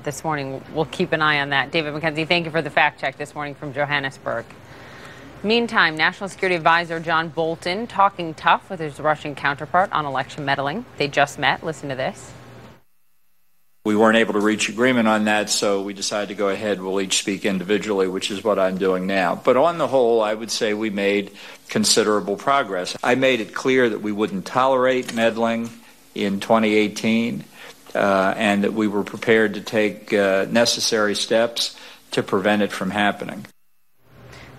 this morning. We'll keep an eye on that. David McKenzie, thank you for the fact check this morning from Johannesburg. Meantime, National Security Advisor John Bolton talking tough with his Russian counterpart on election meddling. They just met. Listen to this. We weren't able to reach agreement on that, so we decided to go ahead. We'll each speak individually, which is what I'm doing now. But on the whole, I would say we made considerable progress. I made it clear that we wouldn't tolerate meddling in 2018 and that we were prepared to take necessary steps to prevent it from happening.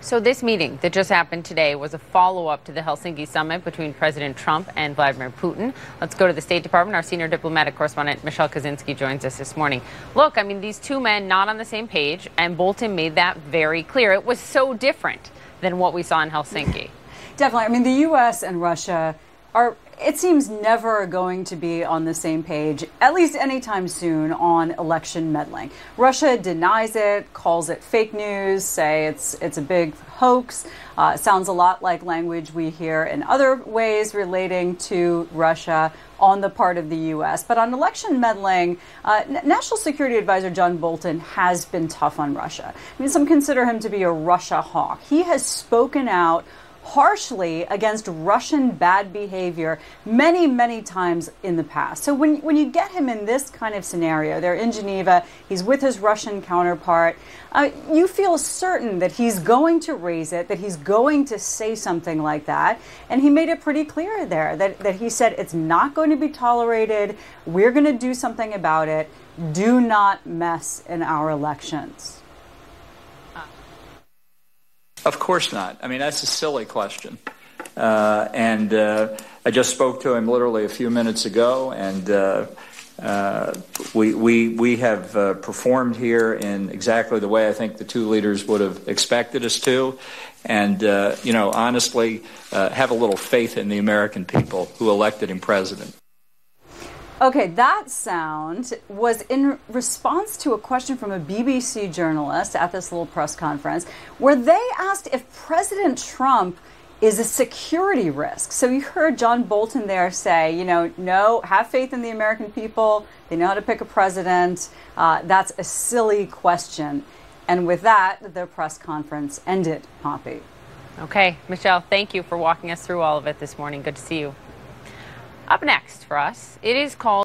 So this meeting that just happened today was a follow-up to the Helsinki summit between President Trump and Vladimir Putin. Let's go to the State Department. Our senior diplomatic correspondent, Michelle Kaczynski, joins us this morning. Look, I mean, these two men not on the same page, and Bolton made that very clear. It was so different than what we saw in Helsinki. Definitely. I mean, the U.S. and Russia are, it seems, never going to be on the same page, at least anytime soon, on election meddling. Russia denies it, calls it fake news, say it's a big hoax. Sounds a lot like language we hear in other ways relating to Russia on the part of the U.S. But on election meddling, National Security Advisor John Bolton has been tough on Russia. I mean, some consider him to be a Russia hawk. He has spoken out harshly against Russian bad behavior many, many times in the past. So when you get him in this kind of scenario, they're in Geneva, he's with his Russian counterpart, you feel certain that he's going to raise it, that he's going to say something like that. And he made it pretty clear there that he said it's not going to be tolerated. We're going to do something about it. Do not mess in our elections. Of course not. I mean, that's a silly question. And I just spoke to him literally a few minutes ago, and we have performed here in exactly the way I think the two leaders would have expected us to. And, honestly, have a little faith in the American people who elected him president. Okay, that sound was in response to a question from a BBC journalist at this little press conference where they asked if President Trump is a security risk. So you heard John Bolton there say, no, have faith in the American people. They know how to pick a president. That's a silly question. And with that, the press conference ended, Poppy. Okay, Michelle, thank you for walking us through all of it this morning. Good to see you. Up next for us, it is called